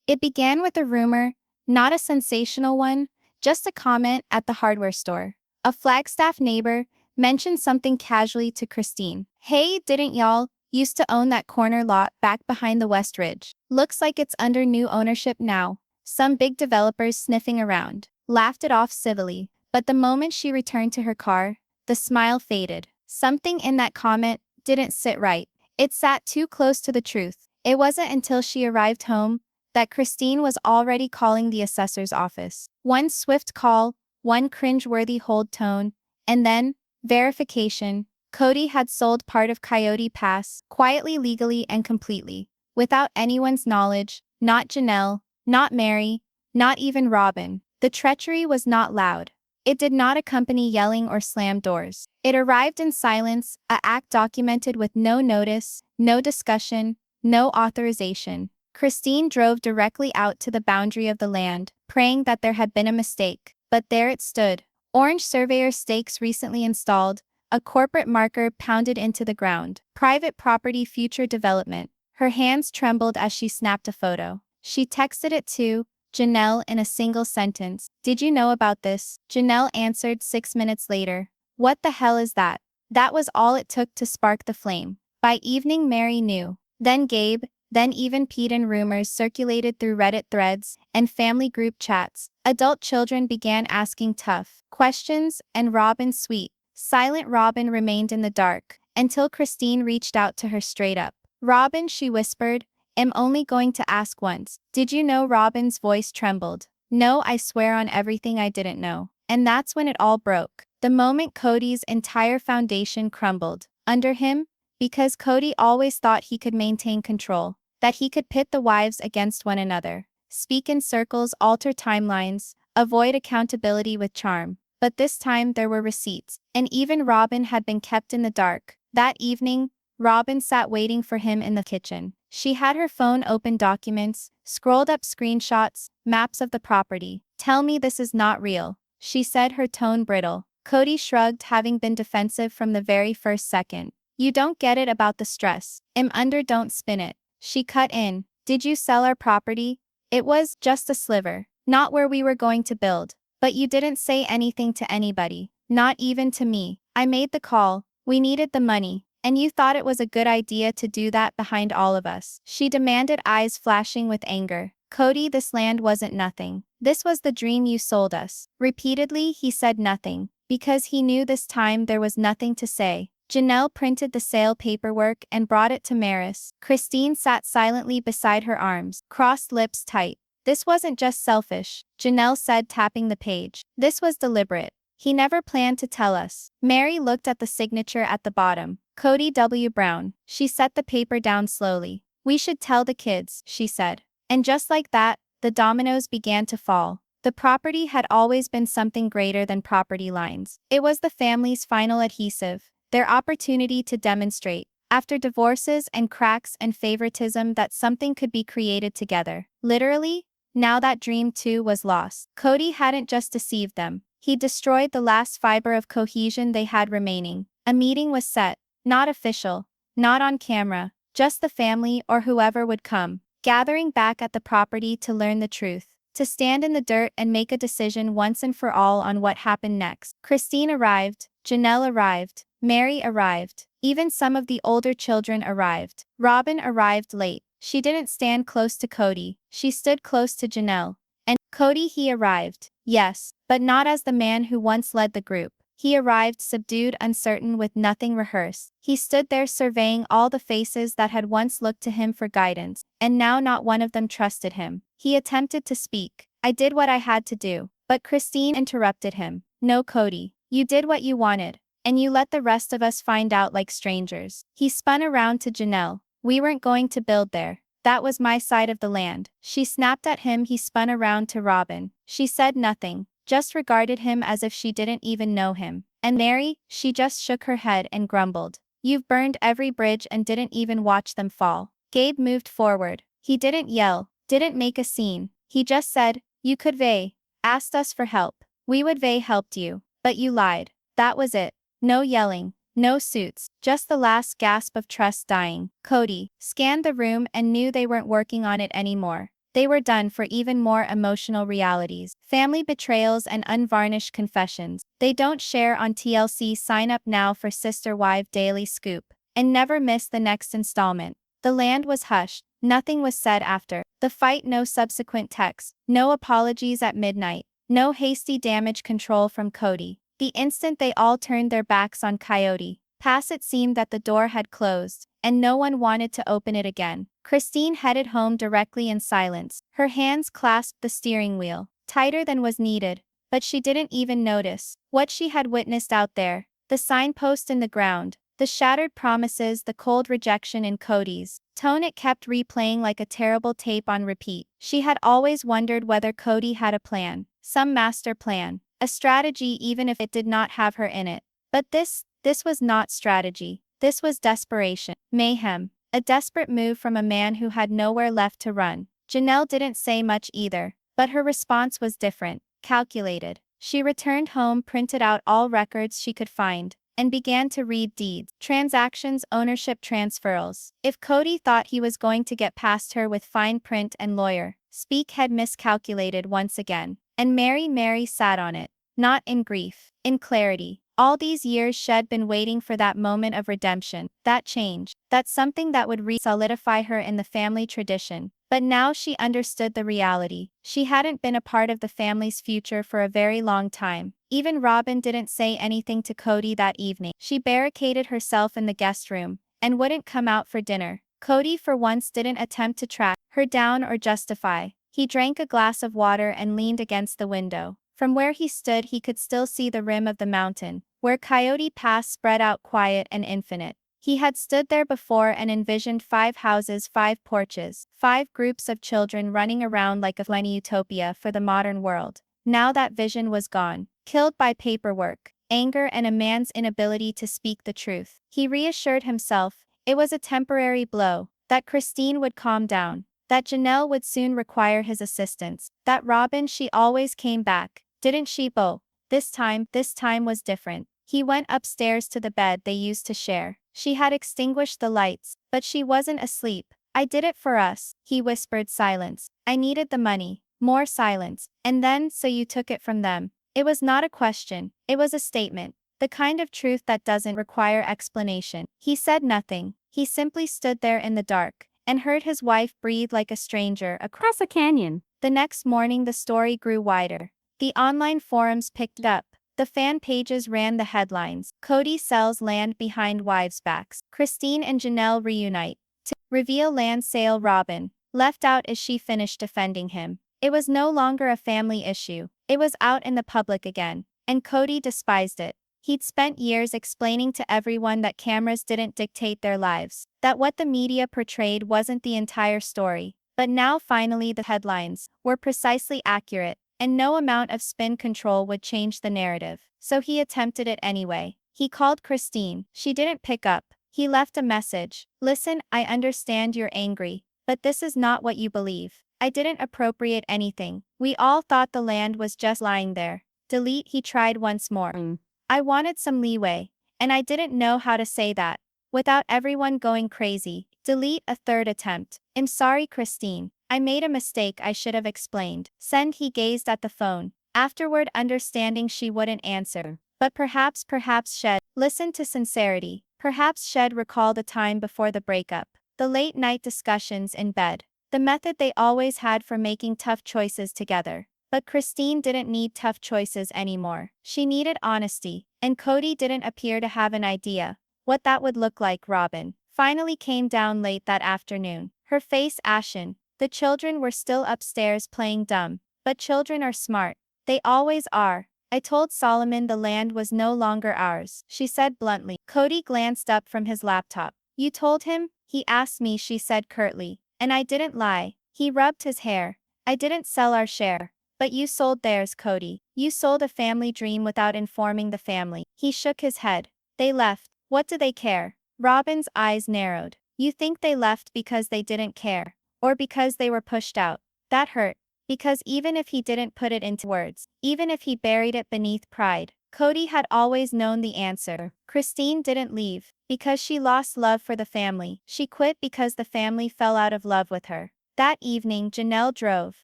It began with a rumor, not a sensational one, just a comment at the hardware store. A Flagstaff neighbor mentioned something casually to Christine. Hey, didn't y'all used to own that corner lot back behind the West Ridge? Looks like it's under new ownership now. Some big developers sniffing around. Laughed it off civilly, but the moment she returned to her car, the smile faded. Something in that comment didn't sit right. It sat too close to the truth. It wasn't until she arrived home that Christine was already calling the assessor's office. One swift call, one cringe-worthy hold tone, and then, verification. Kody had sold part of Coyote Pass, quietly, legally, and completely. Without anyone's knowledge, not Janelle, not Mary, not even Robin. The treachery was not loud. It did not accompany yelling or slam doors. It arrived in silence, a act documented with no notice, no discussion, no authorization. Christine drove directly out to the boundary of the land, praying that there had been a mistake. But there it stood. Orange surveyor stakes recently installed, a corporate marker pounded into the ground. Private property future development. Her hands trembled as she snapped a photo. She texted it to Janelle in a single sentence. Did you know about this? Janelle answered 6 minutes later. What the hell is that? That was all it took to spark the flame. By evening, Mary knew. Then Gabe, then even Pete, and rumors circulated through Reddit threads and family group chats. Adult children began asking tough questions, and Robin, sweet, silent Robin, remained in the dark until Christine reached out to her straight up. Robin, she whispered, am only going to ask once. Did you know? Robin's voice trembled. No, I swear on everything I didn't know. And that's when it all broke. The moment Kody's entire foundation crumbled under him, because Kody always thought he could maintain control, that he could pit the wives against one another, speak in circles, alter timelines, avoid accountability with charm. But this time there were receipts, and even Robin had been kept in the dark. That evening, Robin sat waiting for him in the kitchen. She had her phone open, documents, scrolled up screenshots, maps of the property. Tell me this is not real, she said, her tone brittle. Kody shrugged, having been defensive from the very first second. You don't get it about the stress. I'm under, don't spin it. She cut in. Did you sell our property? It was just a sliver, not where we were going to build. But you didn't say anything to anybody, not even to me. I made the call. We needed the money. And you thought it was a good idea to do that behind all of us, she demanded, eyes flashing with anger. Kody, this land wasn't nothing. This was the dream you sold us. Repeatedly, he said nothing, because he knew this time there was nothing to say. Janelle printed the sale paperwork and brought it to Maris. Christine sat silently beside her, arms crossed, lips tight. This wasn't just selfish, Janelle said, tapping the page. This was deliberate. He never planned to tell us. Mary looked at the signature at the bottom. Kody W. Brown. She set the paper down slowly. We should tell the kids, she said. And just like that, the dominoes began to fall. The property had always been something greater than property lines. It was the family's final adhesive, their opportunity to demonstrate, after divorces and cracks and favoritism, that something could be created together. Literally, now that dream too was lost. Kody hadn't just deceived them. He destroyed the last fiber of cohesion they had remaining. A meeting was set. Not official, not on camera, just the family or whoever would come, gathering back at the property to learn the truth, to stand in the dirt and make a decision once and for all on what happened next. Christine arrived, Janelle arrived, Mary arrived, even some of the older children arrived. Robin arrived late. She didn't stand close to Kody, she stood close to Janelle. And Kody, he arrived, yes, but not as the man who once led the group. He arrived subdued, uncertain, with nothing rehearsed. He stood there surveying all the faces that had once looked to him for guidance, and now not one of them trusted him. He attempted to speak. I did what I had to do. But Christine interrupted him. No, Kody, you did what you wanted, and you let the rest of us find out like strangers. He spun around to Janelle. We weren't going to build there. That was my side of the land. She snapped at him. He spun around to Robin. She said nothing, just regarded him as if she didn't even know him. And Mary, she just shook her head and grumbled. You've burned every bridge and didn't even watch them fall. Gabe moved forward. He didn't yell, didn't make a scene. He just said, you could have asked us for help. We would have helped you. But you lied. That was it. No yelling, no suits, just the last gasp of trust dying. Kody scanned the room and knew they weren't working on it anymore. They were done for even more emotional realities. Family betrayals and unvarnished confessions. They don't share on TLC. Sign up now for Sister Wife Daily Scoop. And never miss the next installment. The land was hushed. Nothing was said after the fight. No subsequent text. No apologies at midnight. No hasty damage control from Kody. The instant they all turned their backs on Coyote Pass, it seemed that the door had closed, and no one wanted to open it again. Christine headed home directly in silence. Her hands clasped the steering wheel, tighter than was needed, but she didn't even notice what she had witnessed out there. The signpost in the ground, the shattered promises, the cold rejection in Kody's tone. It kept replaying like a terrible tape on repeat. She had always wondered whether Kody had a plan, some master plan, a strategy, even if it did not have her in it. But this was not strategy. This was desperation, mayhem, a desperate move from a man who had nowhere left to run. Janelle didn't say much either, but her response was different, calculated. She returned home, printed out all records she could find, and began to read deeds, transactions, ownership transfers. If Kody thought he was going to get past her with fine print and lawyer speak, had miscalculated once again. And Mary sat on it, not in grief, in clarity. All these years she'd been waiting for that moment of redemption, that change, that something that would solidify her in the family tradition. But now she understood the reality. She hadn't been a part of the family's future for a very long time. Even Robin didn't say anything to Kody that evening. She barricaded herself in the guest room and wouldn't come out for dinner. Kody for once didn't attempt to track her down or justify. He drank a glass of water and leaned against the window. From where he stood, he could still see the rim of the mountain, where Coyote Pass spread out quiet and infinite. He had stood there before and envisioned 5 houses, 5 porches, 5 groups of children running around like a flenny utopia for the modern world. Now that vision was gone, killed by paperwork, anger, and a man's inability to speak the truth. He reassured himself it was a temporary blow, that Christine would calm down, that Janelle would soon require his assistance, that Robin, she always came back, didn't she? Bo. This time was different. He went upstairs to the bed they used to share. She had extinguished the lights, but she wasn't asleep. I did it for us, he whispered. Silence. I needed the money. More silence. And then, so you took it from them. It was not a question, it was a statement. The kind of truth that doesn't require explanation. He said nothing. He simply stood there in the dark, and heard his wife breathe like a stranger across a canyon. The next morning the story grew wider. The online forums picked up. The fan pages ran the headlines. Kody sells land behind wives' backs. Christine and Janelle reunite. To reveal land sale. Robin left out as she finished defending him. It was no longer a family issue. It was out in the public again. And Kody despised it. He'd spent years explaining to everyone that cameras didn't dictate their lives, that what the media portrayed wasn't the entire story. But now finally the headlines were precisely accurate, and no amount of spin control would change the narrative. So he attempted it anyway. He called Christine. She didn't pick up. He left a message. Listen, I understand you're angry, but this is not what you believe. I didn't appropriate anything. We all thought the land was just lying there. Delete. He tried once more. I wanted some leeway, and I didn't know how to say that without everyone going crazy. Delete. A third attempt. I'm sorry, Christine. I made a mistake. I should have explained. Send. He gazed at the phone, afterward understanding she wouldn't answer. But perhaps she'd listen to sincerity. Perhaps she'd recall the time before the breakup, the late night discussions in bed, the method they always had for making tough choices together. But Christine didn't need tough choices anymore. She needed honesty, and Kody didn't appear to have an idea what that would look like. Robin finally came down late that afternoon, her face ashen. The children were still upstairs playing dumb, but children are smart. They always are. I told Solomon the land was no longer ours, she said bluntly. Kody glanced up from his laptop. You told him? He asked me, she said curtly. And I didn't lie. He rubbed his hair. I didn't sell our share. But you sold theirs, Kody. You sold a family dream without informing the family. He shook his head. They left. What do they care? Robin's eyes narrowed. You think they left because they didn't care? Or because they were pushed out? That hurt. Because even if he didn't put it into words, even if he buried it beneath pride, Kody had always known the answer. Christine didn't leave because she lost love for the family. She quit because the family fell out of love with her. That evening Janelle drove.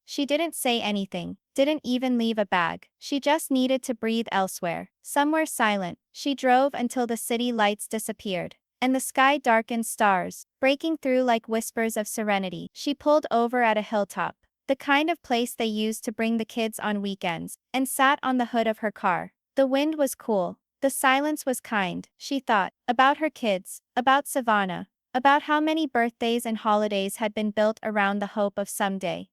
She didn't say anything, didn't even leave a bag. She just needed to breathe elsewhere, somewhere silent. She drove until the city lights disappeared, and the sky darkened, stars breaking through like whispers of serenity. She pulled over at a hilltop, the kind of place they used to bring the kids on weekends, and sat on the hood of her car. The wind was cool. The silence was kind. She thought about her kids, about Savannah, about how many birthdays and holidays had been built around the hope of someday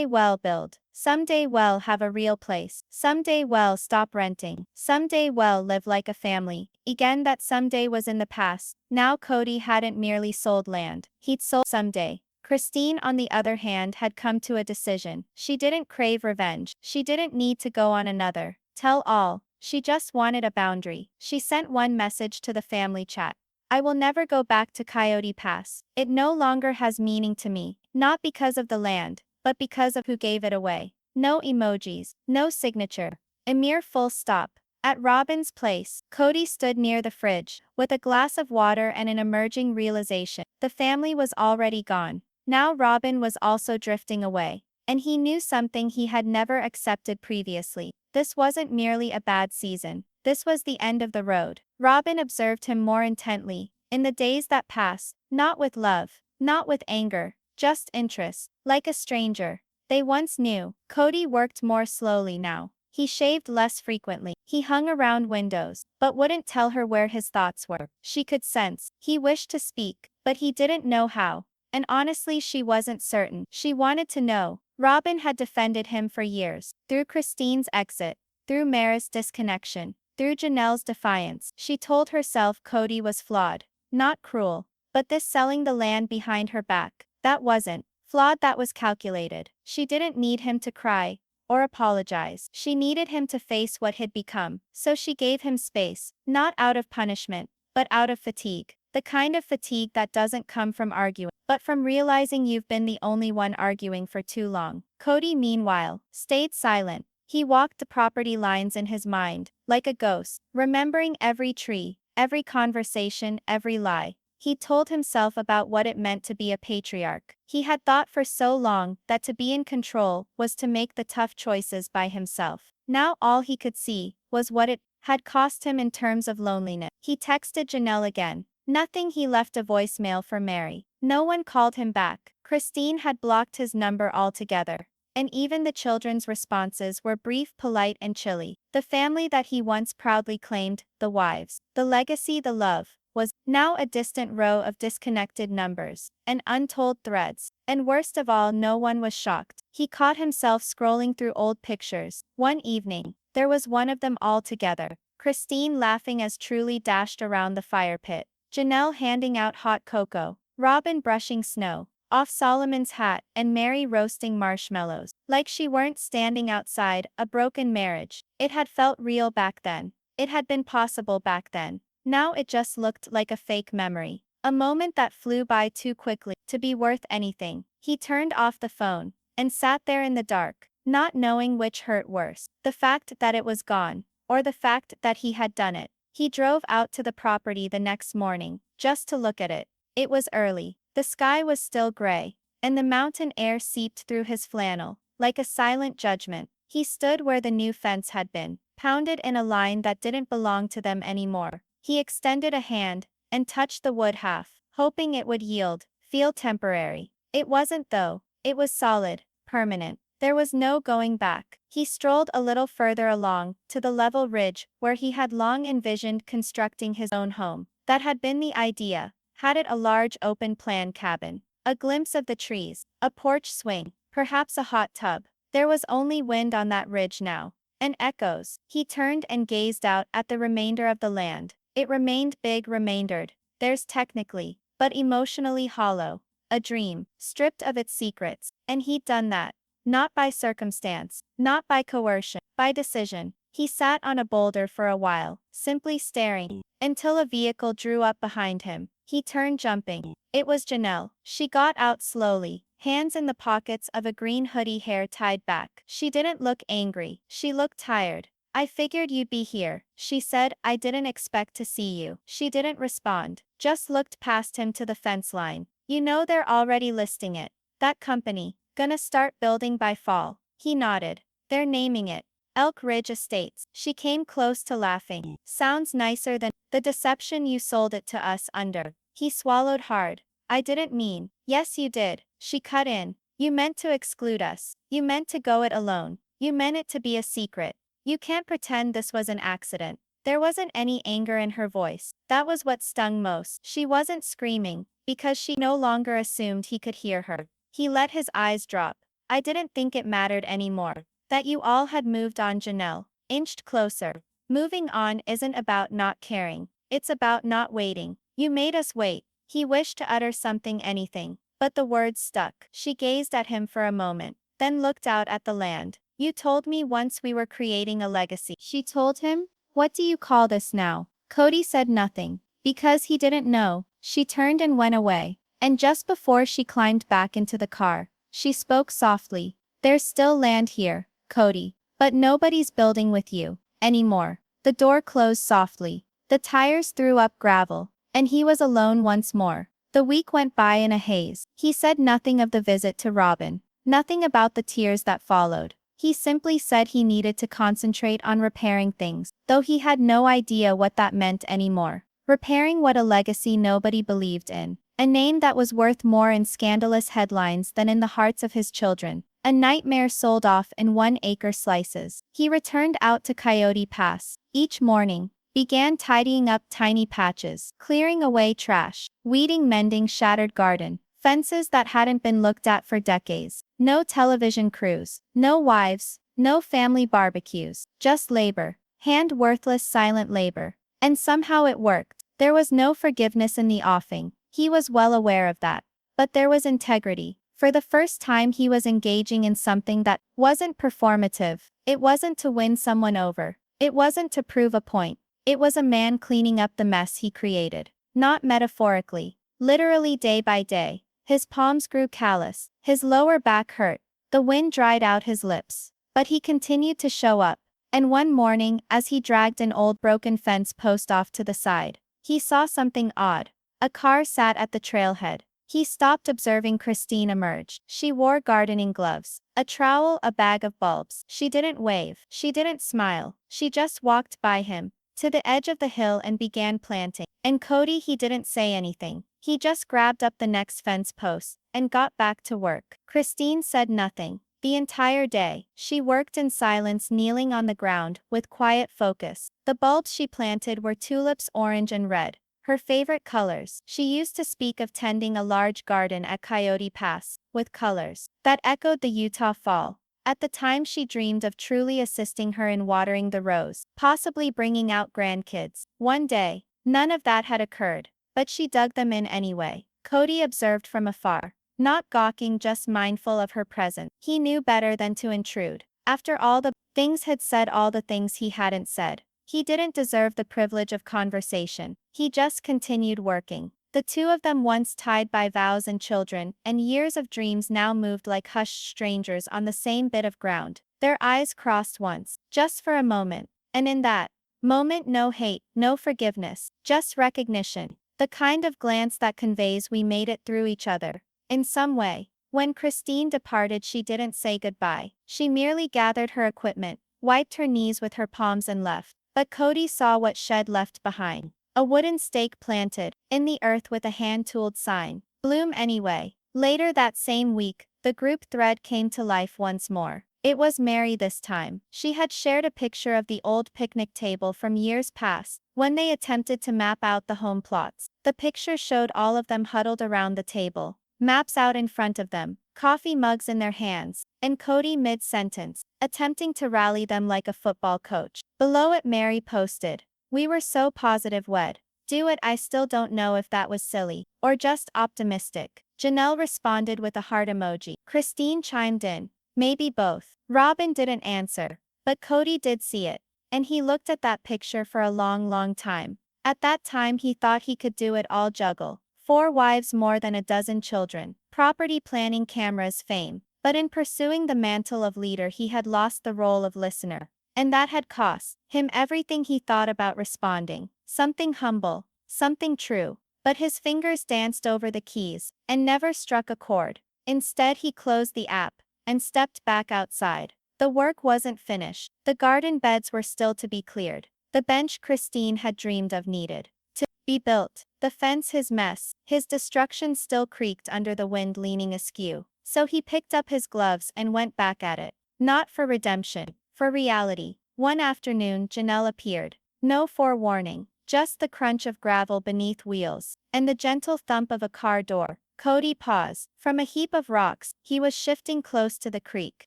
well build, someday well have a real place, someday well stop renting, someday well live like a family. Again, that someday was in the past. Now Kody hadn't merely sold land, he'd sold someday. Christine, on the other hand, had come to a decision. She didn't crave revenge. She didn't need to go on another tell all. She just wanted a boundary. She sent one message to the family chat. I will never go back to Coyote Pass. It no longer has meaning to me, not because of the land, but because of who gave it away. No emojis, no signature, a mere full stop. At Robin's place, Kody stood near the fridge, with a glass of water and an emerging realization. The family was already gone. Now Robin was also drifting away. And he knew something he had never accepted previously. This wasn't merely a bad season. This was the end of the road. Robin observed him more intently, in the days that passed, not with love, not with anger, just interest, like a stranger they once knew. Kody worked more slowly now. He shaved less frequently. He hung around windows, but wouldn't tell her where his thoughts were. She could sense. He wished to speak, but he didn't know how. And honestly, she wasn't certain. She wanted to know. Robin had defended him for years, through Christine's exit, through Mara's disconnection, through Janelle's defiance. She told herself Kody was flawed, not cruel. But this selling the land behind her back, that wasn't flawed, that was calculated. She didn't need him to cry or apologize. She needed him to face what he'd become. So she gave him space, not out of punishment, but out of fatigue. The kind of fatigue that doesn't come from arguing, but from realizing you've been the only one arguing for too long. Kody, meanwhile, stayed silent. He walked the property lines in his mind, like a ghost, remembering every tree, every conversation, every lie he told himself about what it meant to be a patriarch. He had thought for so long that to be in control was to make the tough choices by himself. Now all he could see was what it had cost him in terms of loneliness. He texted Janelle again. Nothing. He left a voicemail for Mary. No one called him back. Christine had blocked his number altogether. And even the children's responses were brief, polite, and chilly. The family that he once proudly claimed, the wives, the legacy, the love, was now a distant row of disconnected numbers and untold threads. And worst of all, no one was shocked. He caught himself scrolling through old pictures. One evening, there was one of them all together. Christine laughing as Truly dashed around the fire pit. Janelle handing out hot cocoa. Robin brushing snow off Solomon's hat, and Mary roasting marshmallows. Like she weren't standing outside a broken marriage. It had felt real back then. It had been possible back then. Now it just looked like a fake memory. A moment that flew by too quickly to be worth anything. He turned off the phone and sat there in the dark, not knowing which hurt worse. The fact that it was gone, or the fact that he had done it. He drove out to the property the next morning, just to look at it. It was early. The sky was still gray, and the mountain air seeped through his flannel, like a silent judgment. He stood where the new fence had been, pounded in a line that didn't belong to them anymore. He extended a hand, and touched the wood half, hoping it would yield, feel temporary. It wasn't though. It was solid, permanent. There was no going back. He strolled a little further along, to the level ridge, where he had long envisioned constructing his own home. That had been the idea. Had it a large open-plan cabin, a glimpse of the trees, a porch swing, perhaps a hot tub. There was only wind on that ridge now, and echoes. He turned and gazed out at the remainder of the land. It remained big, remaindered. Theirs technically, but emotionally hollow. A dream, stripped of its secrets. And he'd done that. Not by circumstance, not by coercion, by decision. He sat on a boulder for a while, simply staring, until a vehicle drew up behind him. He turned, jumping. It was Janelle. She got out slowly, hands in the pockets of a green hoodie, hair tied back. She didn't look angry. She looked tired. I figured you'd be here, she said. I didn't expect to see you. She didn't respond, just looked past him to the fence line. You know they're already listing it. That company. Gonna start building by fall. He nodded. They're naming it Elk Ridge Estates. She came close to laughing. Sounds nicer than the deception you sold it to us under. He swallowed hard. I didn't mean. Yes, you did. She cut in. You meant to exclude us. You meant to go it alone. You meant it to be a secret. You can't pretend this was an accident. There wasn't any anger in her voice. That was what stung most. She wasn't screaming, because she no longer assumed he could hear her. He let his eyes drop. I didn't think it mattered anymore. That you all had moved on. Janelle inched closer. Moving on isn't about not caring. It's about not waiting. You made us wait. He wished to utter something, anything, but the words stuck. She gazed at him for a moment, then looked out at the land. You told me once we were creating a legacy. She told him. What do you call this now? Kody said nothing, because he didn't know. She turned and went away, and just before she climbed back into the car, she spoke softly. There's still land here, Kody, but nobody's building with you anymore. The door closed softly. The tires threw up gravel, and he was alone once more. The week went by in a haze. He said nothing of the visit to Robin, nothing about the tears that followed. He simply said he needed to concentrate on repairing things, though he had no idea what that meant anymore. Repairing what? A legacy nobody believed in. A name that was worth more in scandalous headlines than in the hearts of his children. A nightmare sold off in 1-acre slices. He returned out to Coyote Pass each morning, began tidying up tiny patches, clearing away trash, weeding, mending shattered garden. Fences that hadn't been looked at for decades. No television crews, no wives, no family barbecues, just labor. Worthless silent labor. And somehow it worked. There was no forgiveness in the offing. He was well aware of that. But there was integrity. For the first time he was engaging in something that wasn't performative. It wasn't to win someone over. It wasn't to prove a point. It was a man cleaning up the mess he created. Not metaphorically. Literally, day by day. His palms grew callous, his lower back hurt, the wind dried out his lips. But he continued to show up. And one morning, as he dragged an old broken fence post off to the side, he saw something odd. A car sat at the trailhead. He stopped, observing Christine emerge. She wore gardening gloves, a trowel, a bag of bulbs. She didn't wave. She didn't smile. She just walked by him, to the edge of the hill, and began planting. And Kody, he didn't say anything. He just grabbed up the next fence post and got back to work. Christine said nothing. The entire day, she worked in silence, kneeling on the ground with quiet focus. The bulbs she planted were tulips, orange and red, her favorite colors. She used to speak of tending a large garden at Coyote Pass, with colors that echoed the Utah fall. At the time, she dreamed of truly assisting her in watering the rows, possibly bringing out grandkids. One day, none of that had occurred. But she dug them in anyway. Kody observed from afar, not gawking, just mindful of her presence. He knew better than to intrude. After all the things had said, all the things he hadn't said. He didn't deserve the privilege of conversation. He just continued working. The two of them, once tied by vows and children and years of dreams, now moved like hushed strangers on the same bit of ground. Their eyes crossed once, just for a moment. And in that moment, no hate, no forgiveness, just recognition. The kind of glance that conveys we made it through each other. In some way. When Christine departed, she didn't say goodbye. She merely gathered her equipment, wiped her knees with her palms and left. But Kody saw what she'd left behind. A wooden stake planted in the earth with a hand-tooled sign. Bloom anyway. Later that same week, the group thread came to life once more. It was Mary this time. She had shared a picture of the old picnic table from years past, when they attempted to map out the home plots. The picture showed all of them huddled around the table, maps out in front of them, coffee mugs in their hands, and Kody mid-sentence, attempting to rally them like a football coach. Below it, Mary posted, "We were so positive we'd do it. I still don't know if that was silly, or just optimistic." Janelle responded with a heart emoji. Christine chimed in, "Maybe both." Robin didn't answer, but Kody did see it, and he looked at that picture for a long time. At that time, he thought he could do it all: juggle 4 wives, more than a dozen children, property, planning, cameras, fame. But in pursuing the mantle of leader, he had lost the role of listener. And that had cost him everything. He thought about responding, something humble, something true. But his fingers danced over the keys and never struck a chord. Instead, he closed the app and stepped back outside. The work wasn't finished. The garden beds were still to be cleared. The bench Christine had dreamed of needed to be built. The fence his mess. His destruction still creaked under the wind, leaning askew. So he picked up his gloves and went back at it. Not for redemption, for reality. One afternoon, Janelle appeared. No forewarning, just the crunch of gravel beneath wheels, and the gentle thump of a car door. Kody paused. From a heap of rocks, he was shifting close to the creek,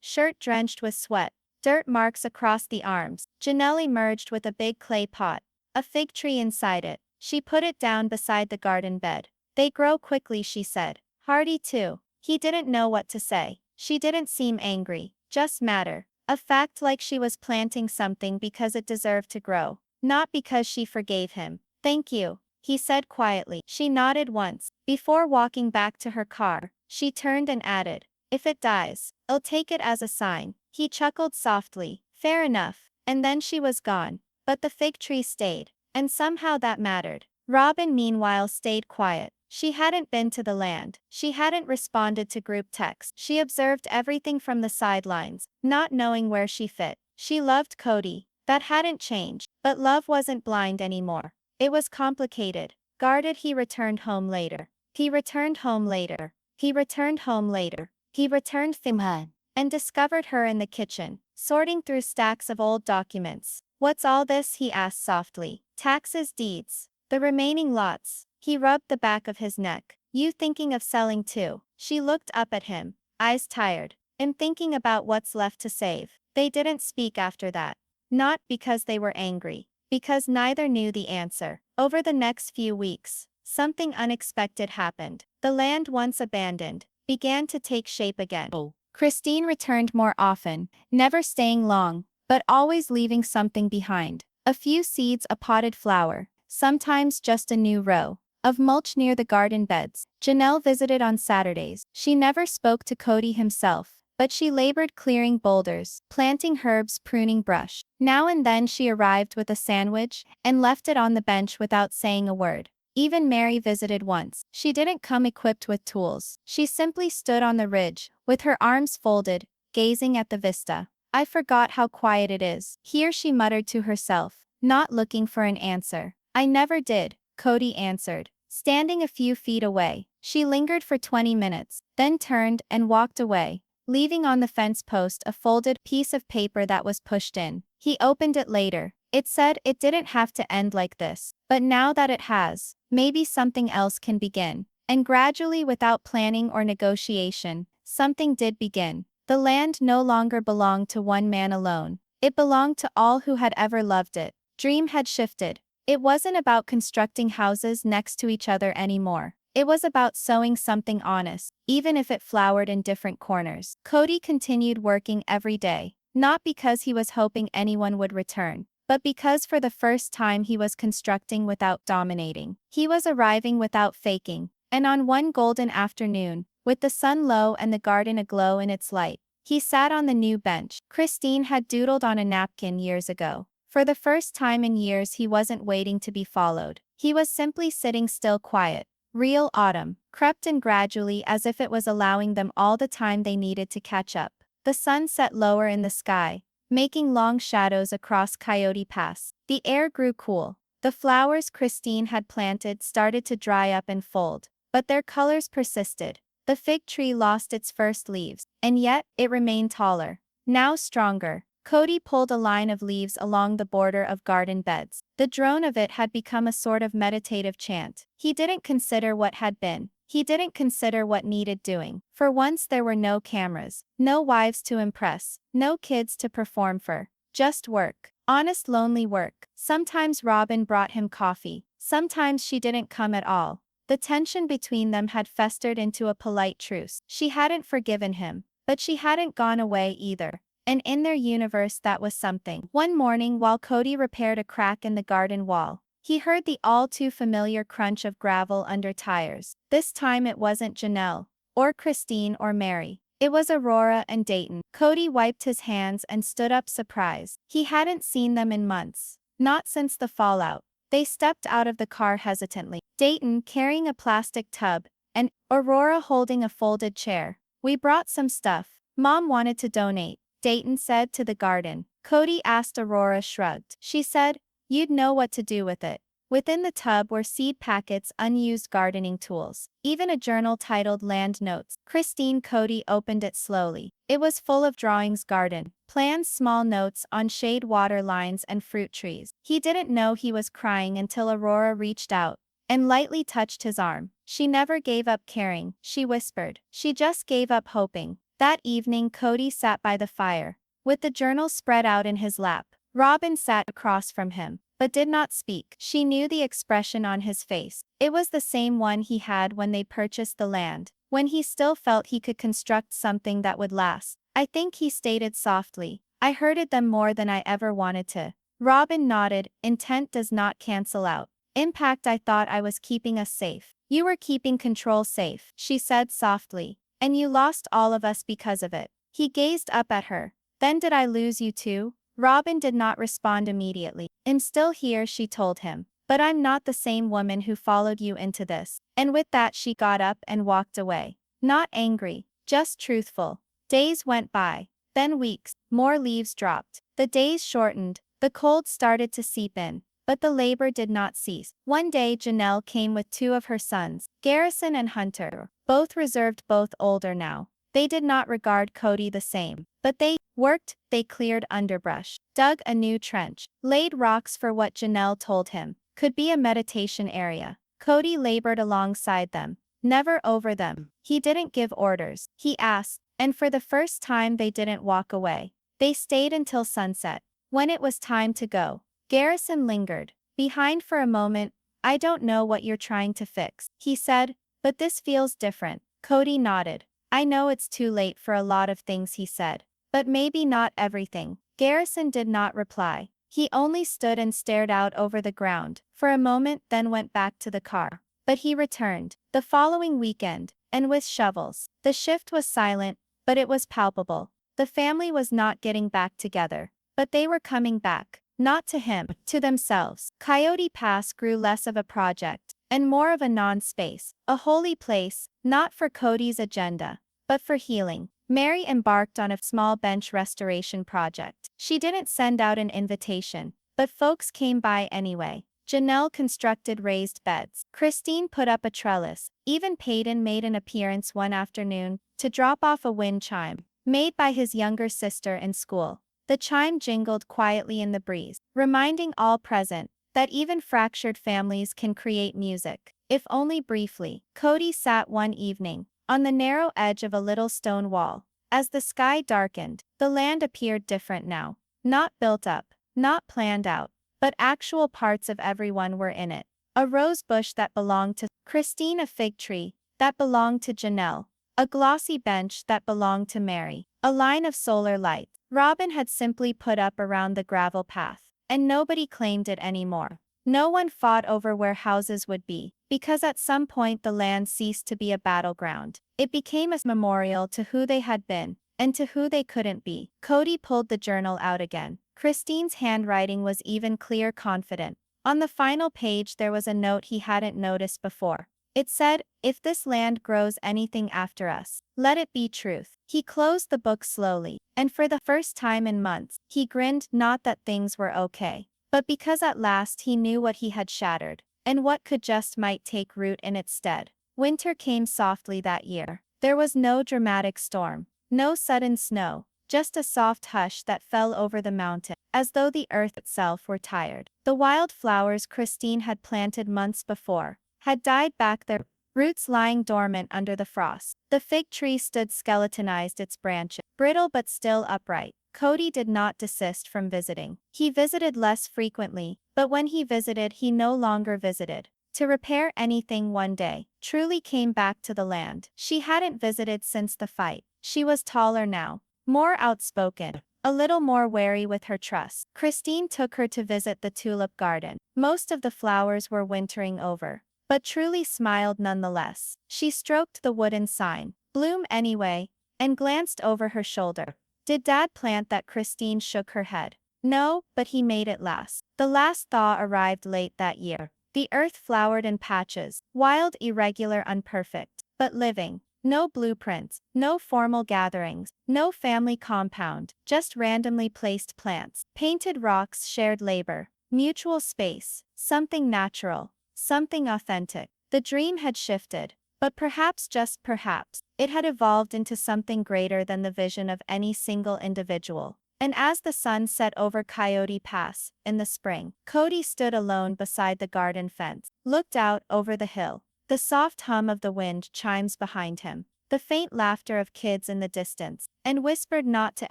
shirt drenched with sweat, dirt marks across the arms. Janelle emerged with a big clay pot, a fig tree inside it. She put it down beside the garden bed. They grow quickly, she said. Hardy too. He didn't know what to say. She didn't seem angry, just matter. A fact, like she was planting something because it deserved to grow, not because she forgave him. Thank you, he said quietly. She nodded once. Before walking back to her car, she turned and added, if it dies, I'll take it as a sign. He chuckled softly. Fair enough. And then she was gone. But the fig tree stayed. And somehow that mattered. Robin, meanwhile, stayed quiet. She hadn't been to the land. She hadn't responded to group texts. She observed everything from the sidelines, not knowing where she fit. She loved Kody. That hadn't changed. But love wasn't blind anymore. It was complicated. Guarded. He returned home later. He returned home later. He returned home later. He returned Thimhan and discovered her in the kitchen, sorting through stacks of old documents. What's all this? He asked softly. Taxes, deeds. The remaining lots. He rubbed the back of his neck. You thinking of selling too? She looked up at him, eyes tired. I'm thinking about what's left to save. They didn't speak after that. Not because they were angry, because neither knew the answer. Over the next few weeks, something unexpected happened. The land once abandoned began to take shape again. Christine returned more often, never staying long, but always leaving something behind. A few seeds, a potted flower, sometimes just a new row of mulch near the garden beds. Janelle visited on Saturdays. She never spoke to Kody himself, but she labored clearing boulders, planting herbs, pruning brush. Now and then she arrived with a sandwich and left it on the bench without saying a word. Even Mary visited once. She didn't come equipped with tools. She simply stood on the ridge, with her arms folded, gazing at the vista. I forgot how quiet it is here, she muttered to herself, not looking for an answer. I never did, Kody answered, standing a few feet away. She lingered for 20 minutes, then turned and walked away, leaving on the fence post a folded piece of paper that was pushed in. He opened it later. It said it didn't have to end like this, but now that it has, maybe something else can begin. And gradually, without planning or negotiation, something did begin. The land no longer belonged to one man alone. It belonged to all who had ever loved it. Dream had shifted. It wasn't about constructing houses next to each other anymore. It was about sowing something honest, even if it flowered in different corners. Kody continued working every day, not because he was hoping anyone would return, but because for the first time he was constructing without dominating. He was arriving without faking. And on one golden afternoon, with the sun low and the garden aglow in its light, he sat on the new bench Christine had doodled on a napkin years ago. For the first time in years, he wasn't waiting to be followed. He was simply sitting still, quiet. Real autumn crept in gradually, as if it was allowing them all the time they needed to catch up. The sun set lower in the sky, making long shadows across Coyote Pass. The air grew cool. The flowers Christine had planted started to dry up and fold, but their colors persisted. The fig tree lost its first leaves, and yet it remained taller, now stronger. Kody pulled a line of leaves along the border of garden beds. The drone of it had become a sort of meditative chant. He didn't consider what had been. He didn't consider what needed doing. For once there were no cameras, no wives to impress, no kids to perform for. Just work. Honest, lonely work. Sometimes Robin brought him coffee. Sometimes she didn't come at all. The tension between them had festered into a polite truce. She hadn't forgiven him, but she hadn't gone away either. And in their universe that was something. One morning, while Kody repaired a crack in the garden wall, he heard the all-too-familiar crunch of gravel under tires. This time it wasn't Janelle, or Christine or Mary. It was Aurora and Dayton. Kody wiped his hands and stood up, surprised. He hadn't seen them in months. Not since the fallout. They stepped out of the car hesitantly. Dayton carrying a plastic tub, and Aurora holding a folded chair. We brought some stuff. Mom wanted to donate, Dayton said to the garden. Kody asked. Aurora shrugged. She said, you'd know what to do with it. Within the tub were seed packets, unused gardening tools, even a journal titled Land Notes. Kody opened it slowly. It was full of drawings, garden plans, small notes on shade, water lines, and fruit trees. He didn't know he was crying until Aurora reached out and lightly touched his arm. She never gave up caring, she whispered. She just gave up hoping. That evening, Kody sat by the fire, with the journal spread out in his lap. Robin sat across from him, but did not speak. She knew the expression on his face. It was the same one he had when they purchased the land, when he still felt he could construct something that would last. I think, he stated softly. I hurted them more than I ever wanted to. Robin nodded. Intent does not cancel out impact. I thought I was keeping us safe. You were keeping control safe, she said softly. And you lost all of us because of it. He gazed up at her. Then did I lose you too? Robin did not respond immediately. I'm still here, she told him. But I'm not the same woman who followed you into this. And with that she got up and walked away. Not angry, just truthful. Days went by. Then weeks. More leaves dropped. The days shortened. The cold started to seep in. But the labor did not cease. One day Janelle came with two of her sons, Garrison and Hunter, both reserved, both older now. They did not regard Kody the same. But they worked, they cleared underbrush, dug a new trench, laid rocks for what Janelle told him could be a meditation area. Kody labored alongside them, never over them. He didn't give orders, he asked, and for the first time they didn't walk away. They stayed until sunset. When it was time to go, Garrison lingered behind for a moment. I don't know what you're trying to fix, he said, but this feels different. Kody nodded. I know it's too late for a lot of things, he said, but maybe not everything. Garrison did not reply. He only stood and stared out over the ground for a moment, then went back to the car. But he returned the following weekend, and with shovels. The shift was silent, but it was palpable. The family was not getting back together, but they were coming back. Not to him, to themselves. Coyote Pass grew less of a project, and more of a non-space, a holy place, not for Kody's agenda, but for healing. Mary embarked on a small bench restoration project. She didn't send out an invitation, but folks came by anyway. Janelle constructed raised beds. Christine put up a trellis. Even Peyton made an appearance one afternoon to drop off a wind chime, made by his younger sister in school. The chime jingled quietly in the breeze, reminding all present that even fractured families can create music, if only briefly. Kody sat one evening on the narrow edge of a little stone wall. As the sky darkened, the land appeared different now. Not built up, not planned out, but actual parts of everyone were in it. A rose bush that belonged to Christine, a fig tree that belonged to Janelle, a glossy bench that belonged to Mary, a line of solar light Robin had simply put up around the gravel path, and nobody claimed it anymore. No one fought over where houses would be, because at some point the land ceased to be a battleground. It became a memorial to who they had been, and to who they couldn't be. Kody pulled the journal out again. Christine's handwriting was even clear, confident. On the final page there was a note he hadn't noticed before. It said, if this land grows anything after us, let it be truth. He closed the book slowly, and for the first time in months, he grinned, not that things were okay, but because at last he knew what he had shattered, and what could just might take root in its stead. Winter came softly that year. There was no dramatic storm, no sudden snow, just a soft hush that fell over the mountain, as though the earth itself were tired. The wild flowers Christine had planted months before had died back, their roots lying dormant under the frost. The fig tree stood skeletonized, its branches brittle but still upright. Kody did not desist from visiting. He visited less frequently, but when he visited he no longer visited to repair anything. One day, Truly came back to the land. She hadn't visited since the fight. She was taller now, more outspoken, a little more wary with her trust. Christine took her to visit the tulip garden. Most of the flowers were wintering over, but Truly smiled nonetheless. She stroked the wooden sign, "Bloom anyway," and glanced over her shoulder. Did Dad plant that? Christine shook her head. No, but he made it last. The last thaw arrived late that year. The earth flowered in patches, wild, irregular, imperfect, but living. No blueprints, no formal gatherings, no family compound, just randomly placed plants, painted rocks, shared labor, mutual space, something natural, something authentic. The dream had shifted, but perhaps just perhaps, it had evolved into something greater than the vision of any single individual. And as the sun set over Coyote Pass, in the spring, Kody stood alone beside the garden fence, looked out over the hill. The soft hum of the wind chimes behind him, the faint laughter of kids in the distance, and whispered not to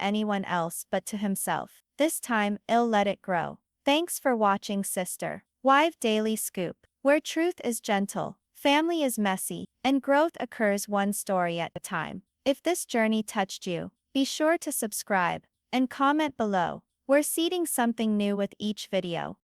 anyone else but to himself. This time, I'll let it grow. Thanks for watching, sister. Wife Daily Scoop, where truth is gentle, family is messy, and growth occurs one story at a time. If this journey touched you, be sure to subscribe and comment below. We're seeding something new with each video.